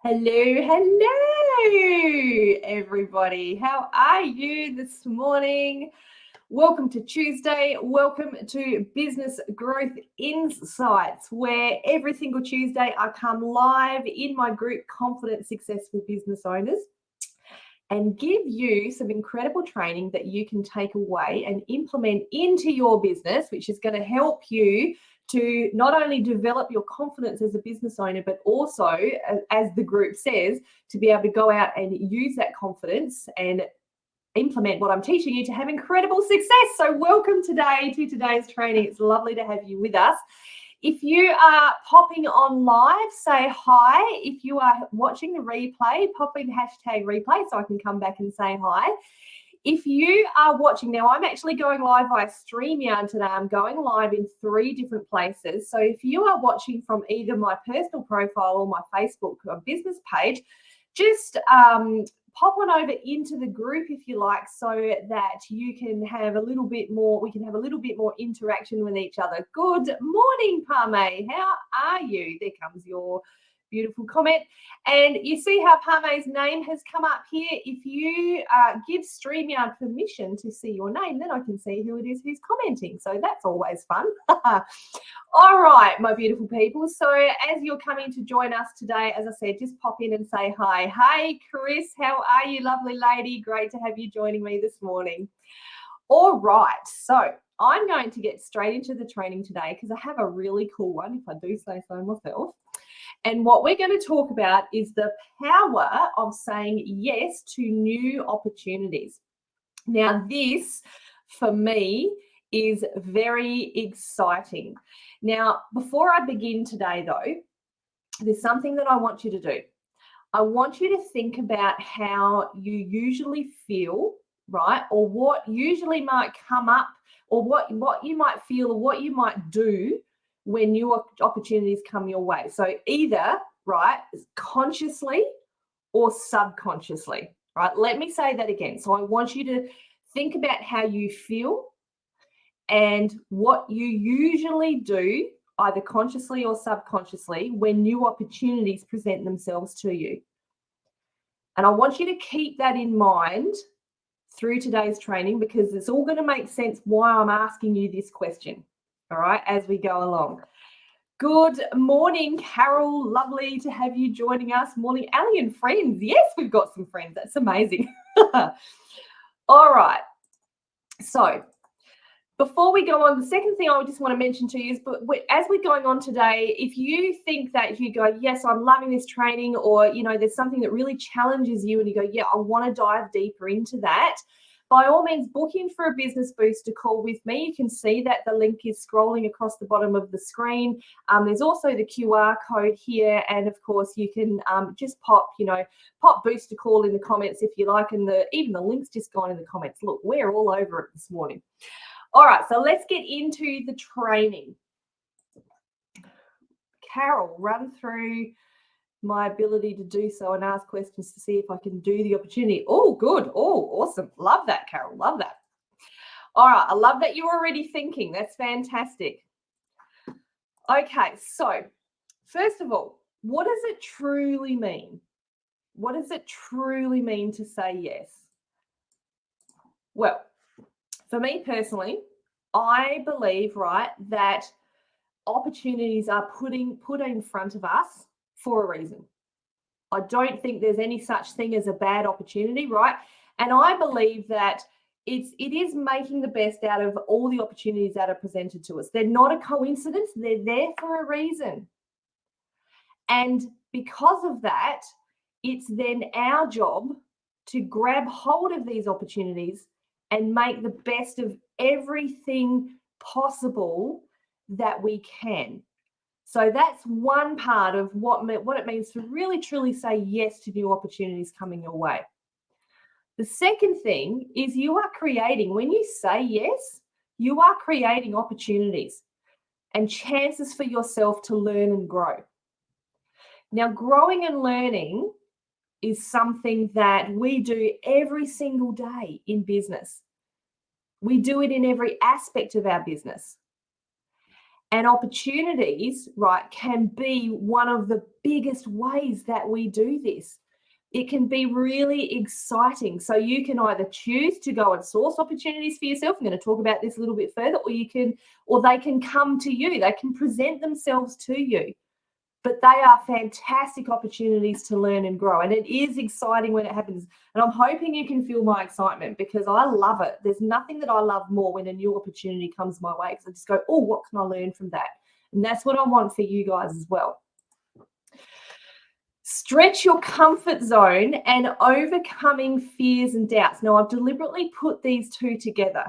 Hello, everybody. How are you this morning? Welcome to Tuesday. Welcome to Business Growth Insights, where every single Tuesday I come live in my group, Confident Successful Business Owners, and give you some incredible training that you can take away and implement into your business, which is going to help you to not only develop your confidence as a business owner, but also, as the group says, to be able to go out and use that confidence and implement what I'm teaching you to have incredible success. So welcome today to today's training. It's lovely to have you with us. If you are popping on live, say hi. If you are watching the replay, pop in #replay so I can come back and say hi. If you are watching now, I'm actually going live via StreamYard today. I'm going live in 3 different places. So if you are watching from either my personal profile or my Facebook business page, just pop on over into the group if you like, so that you can have a little bit more, we can have a little bit more interaction with each other. Good morning, Parme. How are you? There comes your beautiful comment. And you see how Parme's name has come up here. If you give StreamYard permission to see your name, then I can see who it is who's commenting. So that's always fun. All right, my beautiful people. So as you're coming to join us today, as I said, just pop in and say hi. Hey, Chris, how are you, lovely lady? Great to have you joining me this morning. All right, so I'm going to get straight into the training today because I have a really cool one, if I do say so myself. And what we're going to talk about is the power of saying yes to new opportunities. Now, this, for me, is very exciting. Now, before I begin today, though, there's something that I want you to do. I want you to think about how you usually feel, right? Or what usually might come up, or what you might feel, or what you might do when new opportunities come your way. So either, right, consciously or subconsciously, right? Let me say that again. So I want you to think about how you feel and what you usually do, either consciously or subconsciously, when new opportunities present themselves to you. And I want you to keep that in mind through today's training, because it's all going to make sense why I'm asking you this question, all right, as we go along. Good morning, Carol. Lovely to have you joining us. Morning, Ali and friends. Yes, we've got some friends. That's amazing. All right. So before we go on, the second thing I just want to mention to you is, but as we're going on today, if you think that you go, yes, I'm loving this training, or, you know, there's something that really challenges you and you go, yeah, I want to dive deeper into that, by all means, book in for a business booster call with me. You can see that the link is scrolling across the bottom of the screen. There's also the QR code here. And of course, you can just pop booster call in the comments if you like. And even the link's just gone in the comments. Look, we're all over it this morning. All right, so let's get into the training. Carol, run through my ability to do so and ask questions to see if I can do the opportunity. Oh, good. Oh, awesome. Love that, Carol. Love that. All right, I love that you're already thinking. That's fantastic. Okay, so first of all, what does it truly mean? What does it truly mean to say yes? Well, for me personally, I believe, right, that opportunities are put in front of us for a reason. I don't think there's any such thing as a bad opportunity, right? And I believe that it is making the best out of all the opportunities that are presented to us. They're not a coincidence. They're there for a reason. And because of that, it's then our job to grab hold of these opportunities and make the best of everything possible that we can. So that's one part of what it means to really, truly say yes to new opportunities coming your way. The second thing is you are creating, when you say yes, you are creating opportunities and chances for yourself to learn and grow. Now, growing and learning is something that we do every single day in business. We do it in every aspect of our business. And opportunities, right, can be one of the biggest ways that we do this. It can be really exciting. So you can either choose to go and source opportunities for yourself. I'm going to talk about this a little bit further, or they can come to you. They can present themselves to you. But they are fantastic opportunities to learn and grow. And it is exciting when it happens. And I'm hoping you can feel my excitement, because I love it. There's nothing that I love more when a new opportunity comes my way, because I just go, oh, what can I learn from that? And that's what I want for you guys as well. Stretch your comfort zone and overcoming fears and doubts. Now, I've deliberately put these two together,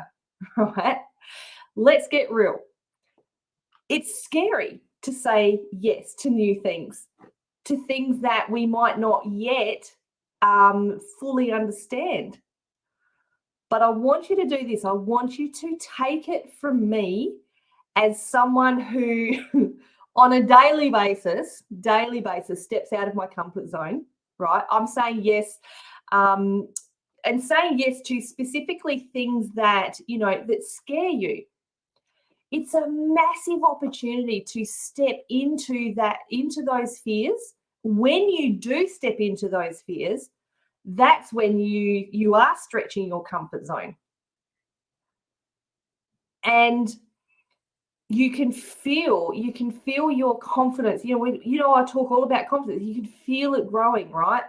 right? Let's get real. It's scary to say yes to new things, to things that we might not yet fully understand. But I want you to do this. I want you to take it from me as someone who on a daily basis steps out of my comfort zone, right? I'm saying yes, and saying yes to specifically things that, that scare you. It's a massive opportunity to step into those fears. When you do step into those fears, that's when you are stretching your comfort zone. And you can feel your confidence. I talk all about confidence. You can feel it growing, right?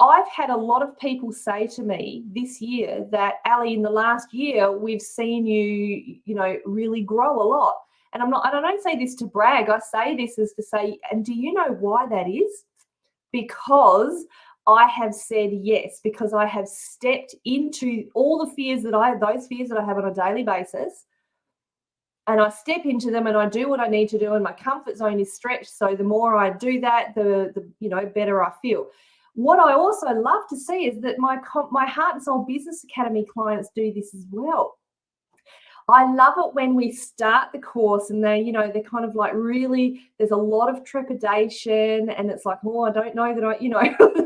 I've had a lot of people say to me this year that, Ali, in the last year, we've seen you, really grow a lot. And I don't say this to brag. I say this as to say, and do you know why that is? Because I have said yes, because I have stepped into all the fears those fears that I have on a daily basis. And I step into them and I do what I need to do, and my comfort zone is stretched. So the more I do that, the better I feel. What I also love to see is that my Heart and Soul Business Academy clients do this as well. I love it when we start the course and they're kind of like, really, there's a lot of trepidation, and it's like, oh, I don't know that I,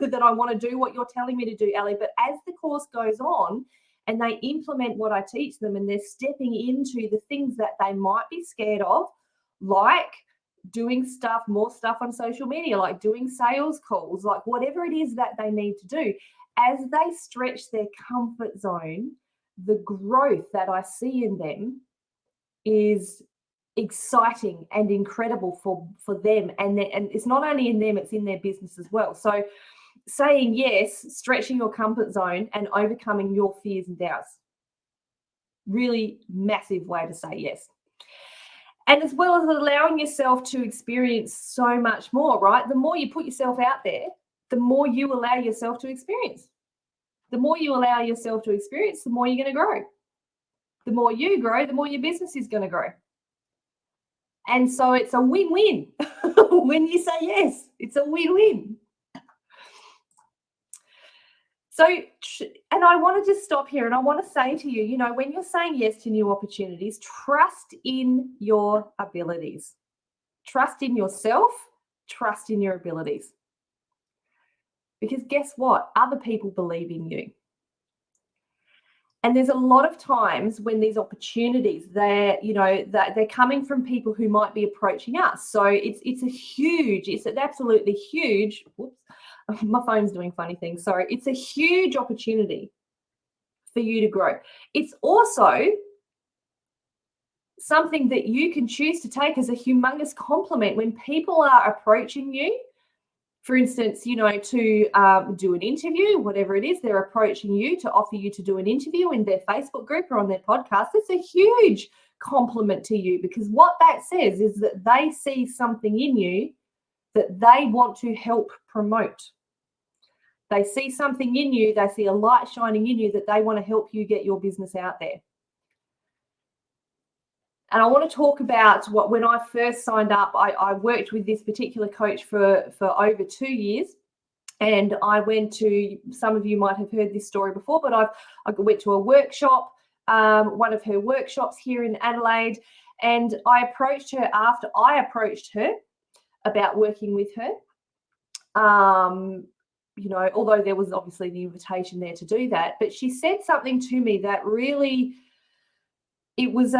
that I want to do what you're telling me to do, Ali. But as the course goes on and they implement what I teach them, and they're stepping into the things that they might be scared of, like doing more stuff on social media, like doing sales calls, like whatever it is that they need to do, as they stretch their comfort zone, the growth that I see in them is exciting and incredible for them. And it's not only in them, it's in their business as well. So saying yes, stretching your comfort zone and overcoming your fears and doubts, really massive way to say yes. And as well as allowing yourself to experience so much more, right? The more you put yourself out there, the more you allow yourself to experience. The more you allow yourself to experience, the more you're going to grow. The more you grow, the more your business is going to grow. And so it's a win-win. When you say yes, it's a win-win. So, and I want to just stop here, and I want to say to you, when you're saying yes to new opportunities, trust in your abilities. Trust in yourself, trust in your abilities. Because guess what? Other people believe in you. And there's a lot of times when these opportunities, they're coming from people who might be approaching us. So it's an absolutely huge, whoops, my phone's doing funny things. Sorry. It's a huge opportunity for you to grow. It's also something that you can choose to take as a humongous compliment when people are approaching you. For instance, to do an interview, whatever it is, they're approaching you to offer you to do an interview in their Facebook group or on their podcast. It's a huge compliment to you, because what that says is that they see something in you that they want to help promote. They see something in you, they see a light shining in you that they want to help you get your business out there. And I want to talk about when I first signed up, I worked with this particular coach for over 2 years. And I went to, some of you might have heard this story before, but I went to a workshop, one of her workshops here in Adelaide. And I approached her after I approached her about working with her. Although there was obviously the invitation there to do that, but she said something to me that really, it was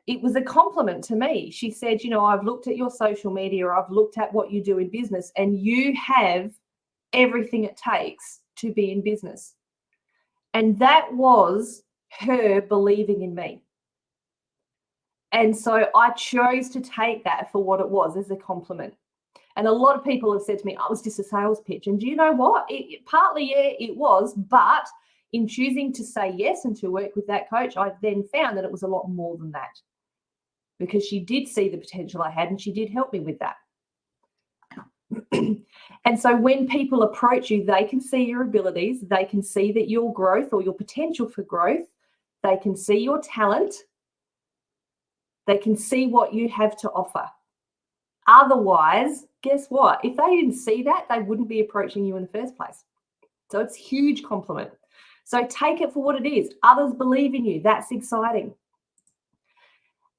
it was a compliment to me. She said, you know, I've looked at your social media, I've looked at what you do in business, and you have everything it takes to be in business. And that was her believing in me. And so I chose to take that for what it was, as a compliment. And a lot of people have said to me, oh, it was just a sales pitch. And do you know what? Partly, yeah, it was. But in choosing to say yes and to work with that coach, I then found that it was a lot more than that, because she did see the potential I had and she did help me with that. And so when people approach you, they can see your abilities, they can see that your growth or your potential for growth, they can see your talent, they can see what you have to offer. Otherwise, guess what? If they didn't see that, they wouldn't be approaching you in the first place. So it's a huge compliment. So take it for what it is. Others believe in you. That's exciting.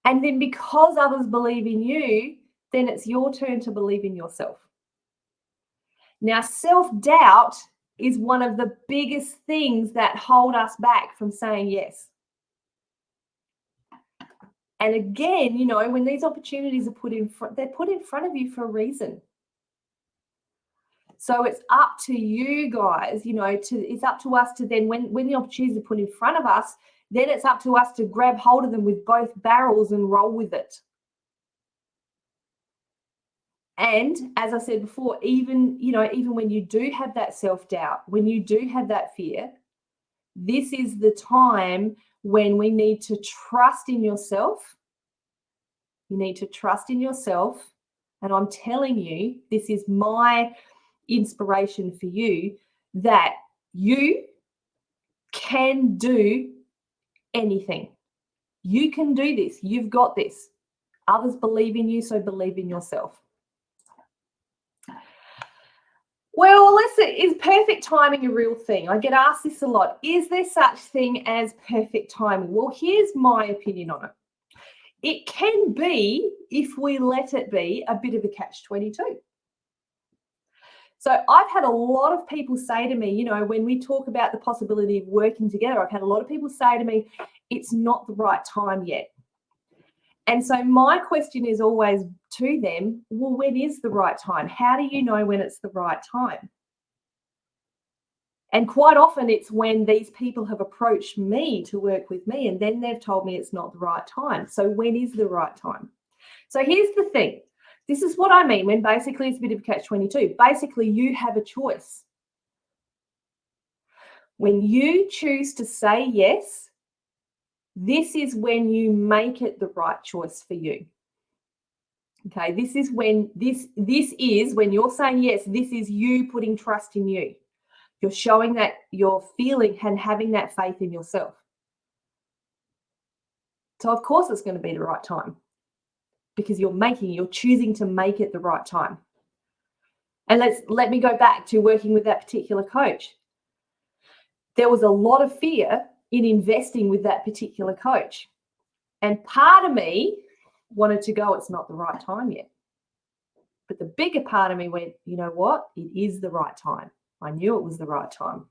And then because others believe in you, then it's your turn to believe in yourself. Now, self-doubt is one of the biggest things that hold us back from saying yes. And again, you know, when these opportunities are put in front, they're put in front of you for a reason. So it's up to you guys, you know, it's up to us to then, when the opportunities are put in front of us, then it's up to us to grab hold of them with both barrels and roll with it. And as I said before, even when you do have that self-doubt, when you do have that fear, this is the time when we need to trust in yourself. You need to trust in yourself. And I'm telling you, this is my inspiration for you, that you can do anything. You can do this. You've got this. Others believe in you, so believe in yourself. Well, listen, is perfect timing a real thing? I get asked this a lot. Is there such thing as perfect timing? Well, here's my opinion on it. It can be, if we let it be, a bit of a catch-22. So I've had a lot of people say to me, you know, when we talk about the possibility of working together, I've had a lot of people say to me, it's not the right time yet. And so my question is always to them, well, when is the right time? How do you know when it's the right time? And quite often it's when these people have approached me to work with me, and then they've told me it's not the right time. So when is the right time? So here's the thing. This is what I mean when basically it's a bit of a catch-22. Basically, you have a choice. When you choose to say yes, this is when you make it the right choice for you. Okay, this is when you're saying yes, this is you putting trust in you. You're showing that you're feeling and having that faith in yourself. So of course it's going to be the right time, because you're choosing to make it the right time. And let me go back to working with that particular coach. There was a lot of fear in investing with that particular coach. And part of me wanted to go, it's not the right time yet. But the bigger part of me went, you know what? It is the right time. I knew it was the right time.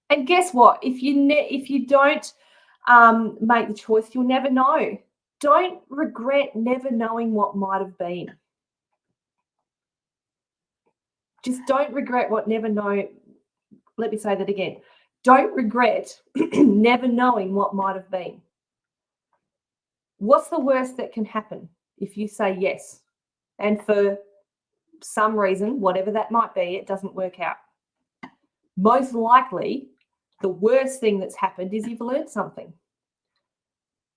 And guess what? If you don't make the choice, you'll never know. Don't regret never knowing what might have been. Just don't regret what never know. Let me say that again. Don't regret never knowing what might have been. What's the worst that can happen if you say yes, and for some reason, whatever that might be, it doesn't work out? Most likely, the worst thing that's happened is you've learned something.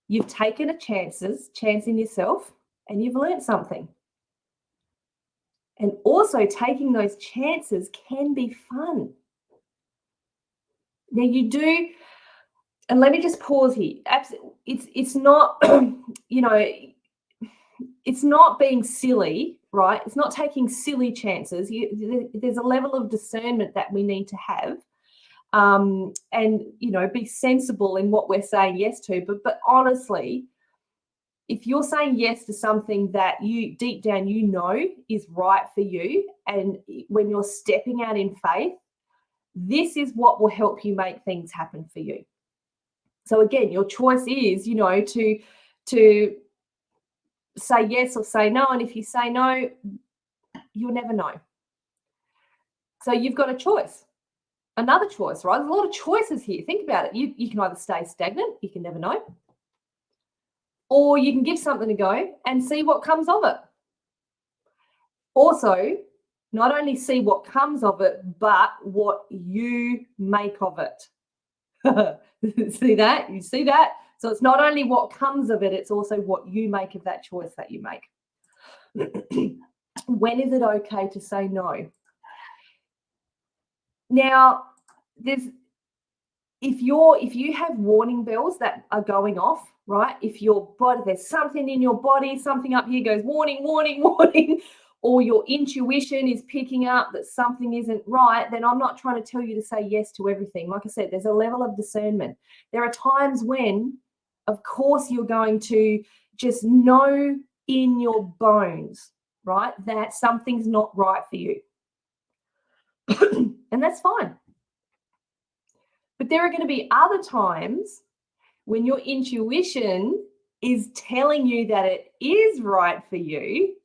You've taken a chance in yourself, and you've learned something. And also, taking those chances can be fun. Now you do, and let me just pause here. It's not, it's not being silly, right? It's not taking silly chances. There's a level of discernment that we need to have, and be sensible in what we're saying yes to. But honestly, if you're saying yes to something that you deep down is right for you, and when you're stepping out in faith, this is what will help you make things happen for you. So again, your choice is, to say yes or say no. And if you say no, you'll never know. So you've got a choice, another choice, right? There's a lot of choices here. Think about it. You can either stay stagnant, you can never know, or you can give something a go and see what comes of it. Also, not only see what comes of it, but what you make of it. See that? You see that? So it's not only what comes of it, it's also what you make of that choice that you make. When is it okay to say no? Now, if you have warning bells that are going off, right? If your body, there's something in your body, something up here goes warning, warning, warning, or your intuition is picking up that something isn't right, then I'm not trying to tell you to say yes to everything. Like I said, there's a level of discernment. There are times when, of course, you're going to just know in your bones, right, that something's not right for you. And that's fine. But there are going to be other times when your intuition is telling you that it is right for you,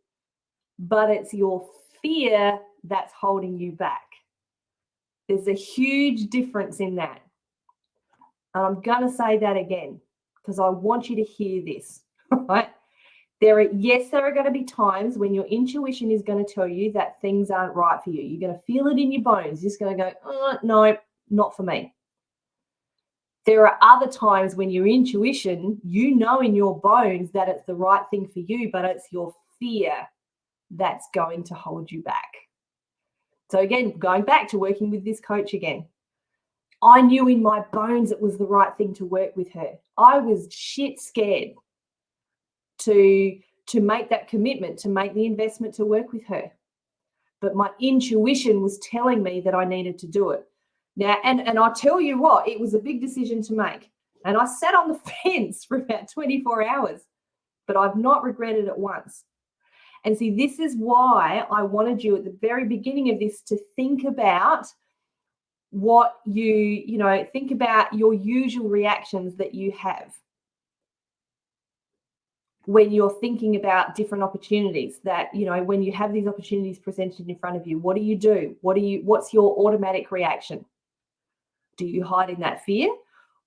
but it's your fear that's holding you back. There's a huge difference in that. And I'm going to say that again because I want you to hear this, right? There are going to be times when your intuition is going to tell you that things aren't right for you. You're going to feel it in your bones. You're just going to go, oh, no, not for me. There are other times when your intuition, you know in your bones that it's the right thing for you, but it's your fear that's going to hold you back. So again, going back to working with this coach again, I knew in my bones it was the right thing to work with her. I was shit scared to make that commitment, to make the investment to work with her. But my intuition was telling me that I needed to do it. Now, and I'll tell you what, it was a big decision to make. And I sat on the fence for about 24 hours, but I've not regretted it once. And see, this is why I wanted you at the very beginning of this to think about what think about your usual reactions that you have when you're thinking about different opportunities that, when you have these opportunities presented in front of you, what do you do? What's your automatic reaction? Do you hide in that fear,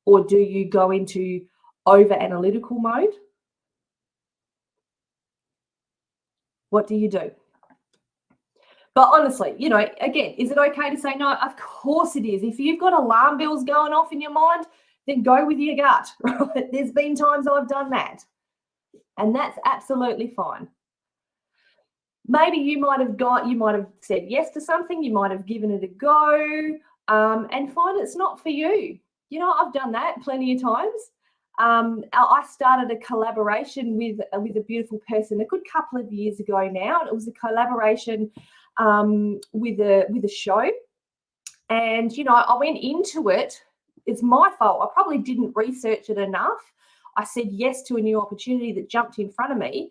or do you go into over analytical mode? What do you do? But honestly, again, is it okay to say no? Of course it is. If you've got alarm bells going off in your mind, then go with your gut. Right? There's been times I've done that, and that's absolutely fine. Maybe you might have said yes to something, you might have given it a go, and find it's not for you. I've done that plenty of times. I started a collaboration with a beautiful person a good couple of years ago now. And it was a collaboration with a show, and I went into it. It's my fault. I probably didn't research it enough. I said yes to a new opportunity that jumped in front of me.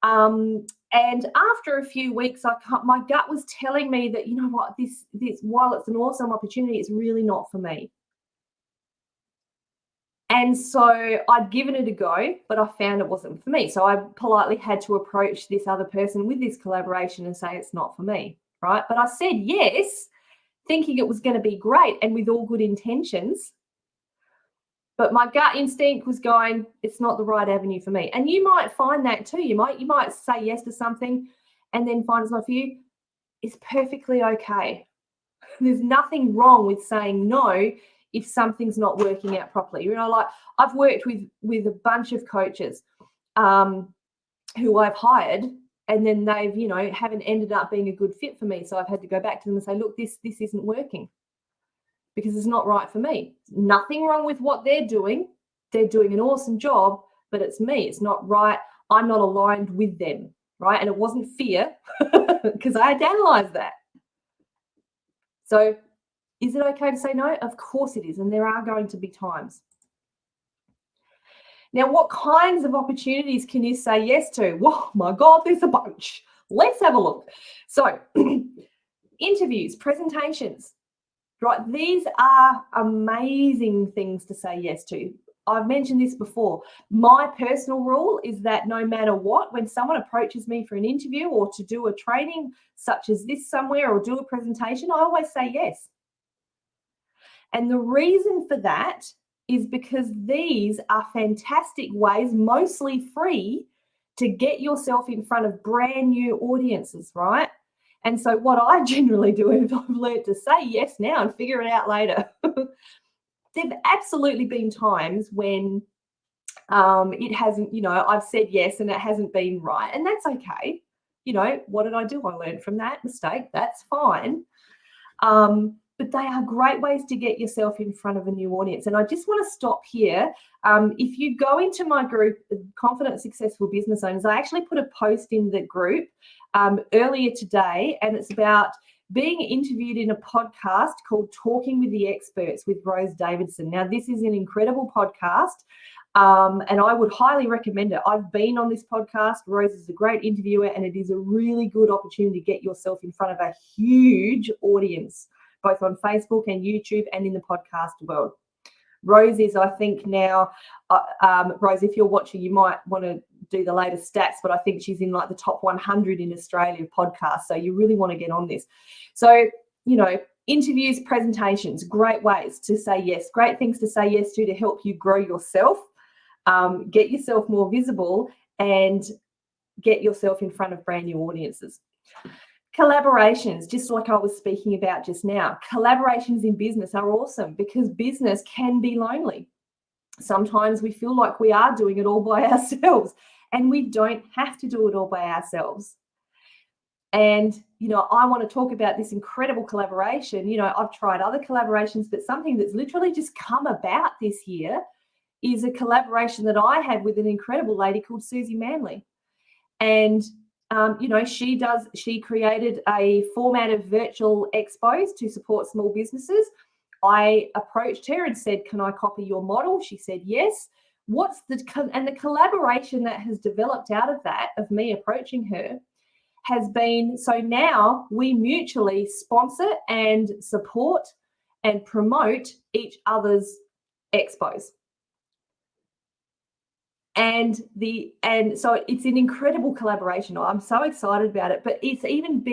And after a few weeks, my gut was telling me that, what, this while it's an awesome opportunity, it's really not for me. And so I'd given it a go, but I found it wasn't for me. So I politely had to approach this other person with this collaboration and say it's not for me, right? But I said yes, thinking it was going to be great and with all good intentions. But my gut instinct was going, it's not the right avenue for me. And you might find that too. You might say yes to something and then find it's not for you. It's perfectly okay. There's nothing wrong with saying no if something's not working out properly. Like I've worked with a bunch of coaches who I've hired, and then they've, haven't ended up being a good fit for me. So I've had to go back to them and say, look, this isn't working, because it's not right for me. Nothing wrong with what they're doing. They're doing an awesome job, but it's me. It's not right. I'm not aligned with them, right? And it wasn't fear, because I had to analyze that. So is it okay to say no? Of course it is. And there are going to be times. Now, what kinds of opportunities can you say yes to? Whoa, my God, there's a bunch. Let's have a look. So interviews, presentations, right? These are amazing things to say yes to. I've mentioned this before. My personal rule is that no matter what, when someone approaches me for an interview or to do a training such as this somewhere or do a presentation, I always say yes. And the reason for that is because these are fantastic ways, mostly free, to get yourself in front of brand new audiences, right? And so what I generally do is I've learned to say yes now and figure it out later. There've absolutely been times when it hasn't, I've said yes and it hasn't been right, and that's okay. What did I do? I learned from that mistake. That's fine. But they are great ways to get yourself in front of a new audience. And I just want to stop here. If you go into my group, Confident Successful Business Owners, I actually put a post in the group earlier today, and it's about being interviewed in a podcast called Talking with the Experts with Rose Davidson. Now, this is an incredible podcast, and I would highly recommend it. I've been on this podcast. Rose is a great interviewer, and it is a really good opportunity to get yourself in front of a huge audience, both on Facebook and YouTube and in the podcast world. Rose is, I think now, Rose, if you're watching, you might want to do the latest stats, but I think she's in like the top 100 in Australia podcasts. So you really want to get on this. So, interviews, presentations, great ways to say yes, great things to say yes to help you grow yourself, get yourself more visible, and get yourself in front of brand new audiences. Collaborations, just like I was speaking about just now, collaborations in business are awesome because business can be lonely. Sometimes we feel like we are doing it all by ourselves, and we don't have to do it all by ourselves. And, I want to talk about this incredible collaboration. I've tried other collaborations, but something that's literally just come about this year is a collaboration that I had with an incredible lady called Susie Manley. And she created a format of virtual expos to support small businesses. I approached her and said, can I copy your model? She said, yes. And the collaboration that has developed out of that, of me approaching her, has been, so now we mutually sponsor and support and promote each other's expos. And so it's an incredible collaboration. I'm so excited about it, but it's even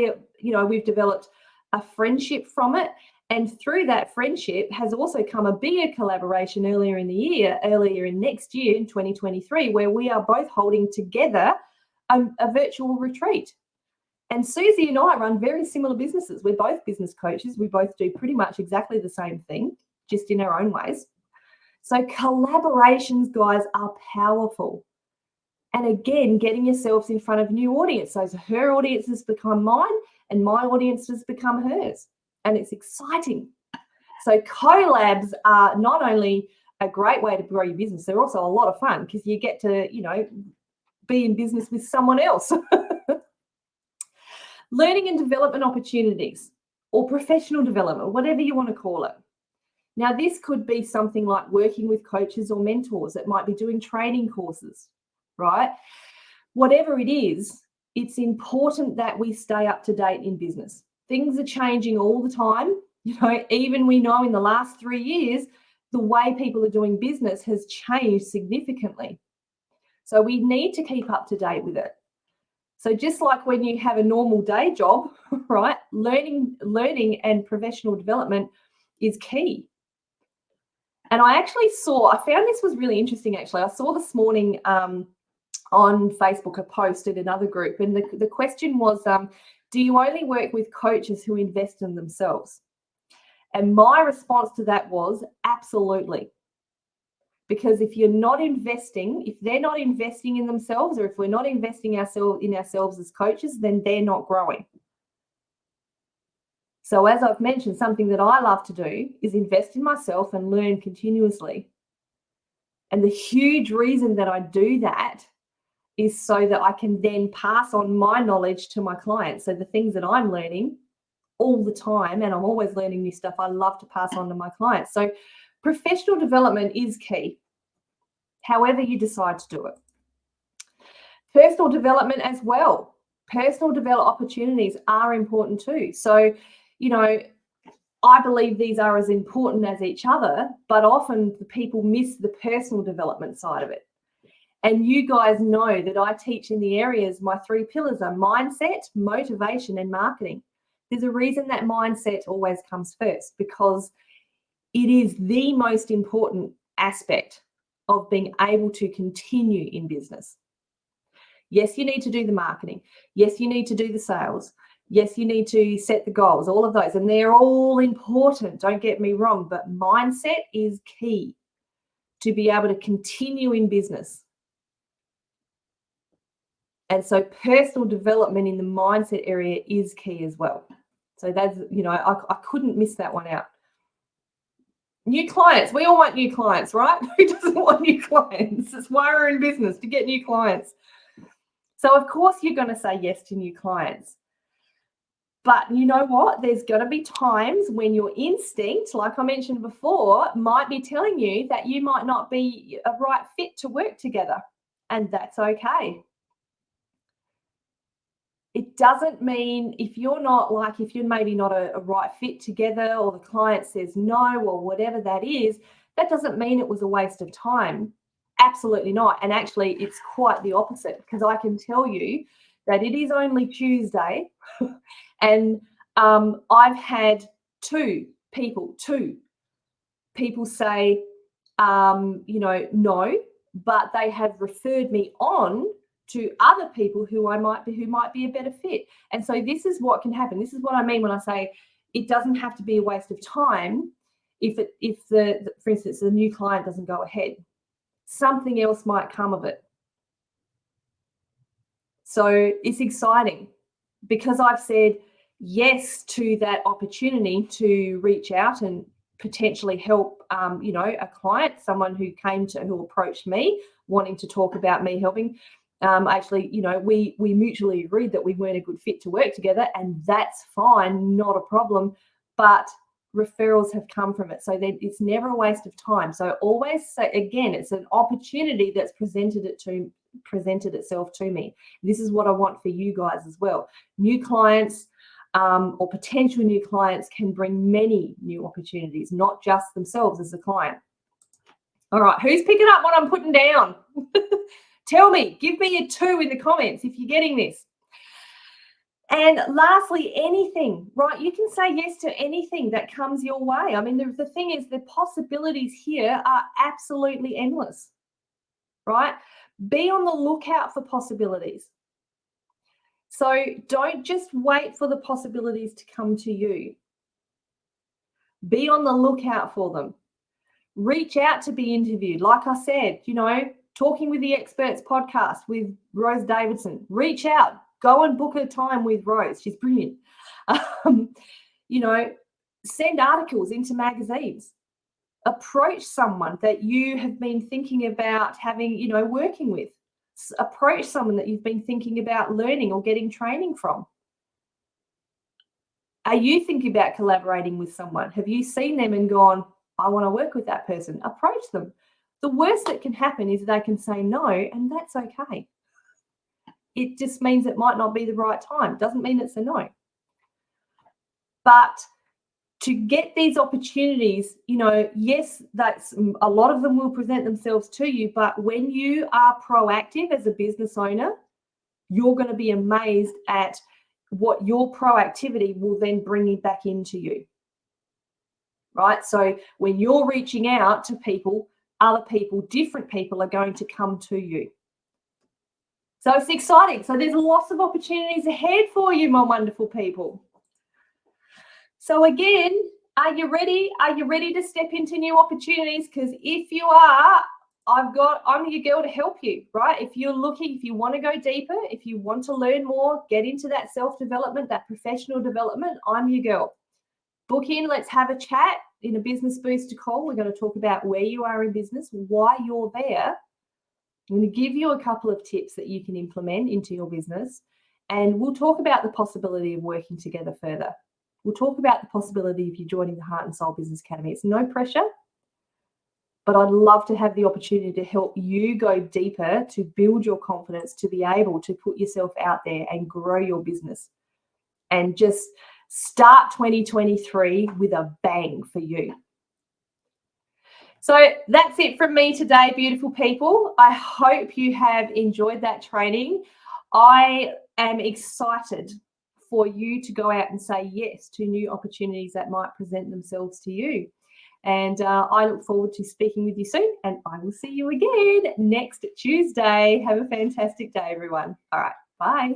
we've developed a friendship from it. And through that friendship has also come a bigger collaboration earlier in next year in 2023, where we are both holding together a virtual retreat. And Susie and I run very similar businesses. We're both business coaches. We both do pretty much exactly the same thing, just in our own ways. So collaborations, guys, are powerful. And again, getting yourselves in front of new audiences. So her audiences become mine and my audiences become hers. And it's exciting. So collabs are not only a great way to grow your business, they're also a lot of fun because you get to, be in business with someone else. Learning and development opportunities or professional development, whatever you want to call it. Now, this could be something like working with coaches or mentors. It might be doing training courses, right? Whatever it is, it's important that we stay up to date in business. Things are changing all the time. Even we know in the last 3 years, the way people are doing business has changed significantly. So we need to keep up to date with it. So just like when you have a normal day job, right? Learning and professional development is key. And I found this was really interesting, actually. I saw this morning on Facebook a post in another group, and the question was, do you only work with coaches who invest in themselves? And my response to that was absolutely. Because if they're not investing in themselves, or if we're not investing in ourselves as coaches, then they're not growing. So as I've mentioned, something that I love to do is invest in myself and learn continuously. And the huge reason that I do that is so that I can then pass on my knowledge to my clients. So the things that I'm learning all the time, and I'm always learning new stuff, I love to pass on to my clients. So professional development is key, however you decide to do it. Personal development as well. Personal development opportunities are important too. So, I believe these are as important as each other, but often the people miss the personal development side of it. And you guys know that I teach in the areas, my 3 pillars are mindset, motivation, and marketing. There's a reason that mindset always comes first, because it is the most important aspect of being able to continue in business. Yes, you need to do the marketing. Yes, you need to do the sales. Yes, you need to set the goals, all of those, and they're all important, don't get me wrong, but mindset is key to be able to continue in business. And so personal development in the mindset area is key as well. So that's, I couldn't miss that one out. New clients. We all want new clients, right? Who doesn't want new clients? It's why we're in business, to get new clients. So of course you're going to say yes to new clients. But you know what? There's going to be times when your instinct, like I mentioned before, might be telling you that you might not be a right fit to work together. And that's okay. It doesn't mean if you're maybe not a right fit together, or the client says no, or whatever that is, that doesn't mean it was a waste of time. Absolutely not. And actually, it's quite the opposite, because I can tell you that it is only Tuesday and I've had two people say, no, but they have referred me on to other people who might be a better fit. And so this is what can happen. This is what I mean when I say it doesn't have to be a waste of time if for instance, the new client doesn't go ahead. Something else might come of it. So it's exciting because I've said yes to that opportunity to reach out and potentially help, a client, someone who approached me wanting to talk about me helping. We mutually agreed that we weren't a good fit to work together, and that's fine, not a problem. But referrals have come from it, so then it's never a waste of time. So always say, again, it's an opportunity that's presented itself to me. This is what I want for you guys as well. New clients or potential new clients can bring many new opportunities, not just themselves as a client. All right, who's picking up what I'm putting down? Tell me, give me a 2 in the comments if you're getting this. And lastly, anything, right? You can say yes to anything that comes your way. I mean, the thing is, the possibilities here are absolutely endless, right? Be on the lookout for possibilities. So don't just wait for the possibilities to come to you. Be on the lookout for them. Reach out to be interviewed. Like I said, Talking with the Experts podcast with Rose Davidson. Reach out. Go and book a time with Rose. She's brilliant. Send articles into magazines. Approach someone that you have been thinking about working with. Approach someone that you've been thinking about learning or getting training from. Are you thinking about collaborating with someone? Have you seen them and gone, I want to work with that person? Approach them. The worst that can happen is they can say no, and that's okay. It just means it might not be the right time. Doesn't mean it's a no. But to get these opportunities, yes, that's a lot of them will present themselves to you, but when you are proactive as a business owner, you're going to be amazed at what your proactivity will then bring back into you, right? So when you're reaching out to people, other people, different people are going to come to you. So it's exciting. So there's lots of opportunities ahead for you, my wonderful people. So again, are you ready? Are you ready to step into new opportunities? Because if you are, I'm your girl to help you, right? If you want to go deeper, if you want to learn more, get into that self-development, that professional development, I'm your girl. Book in, let's have a chat in a Business Booster call. We're going to talk about where you are in business, why you're there. I'm going to give you a couple of tips that you can implement into your business, and we'll talk about the possibility of working together further. We'll talk about the possibility of you joining the Heart and Soul Business Academy. It's no pressure, but I'd love to have the opportunity to help you go deeper, to build your confidence, to be able to put yourself out there and grow your business and just start 2023 with a bang for you. So that's it from me today, beautiful people. I hope you have enjoyed that training. I am excited for you to go out and say yes to new opportunities that might present themselves to you. And I look forward to speaking with you soon, and I will see you again next Tuesday. Have a fantastic day, everyone. All right, bye.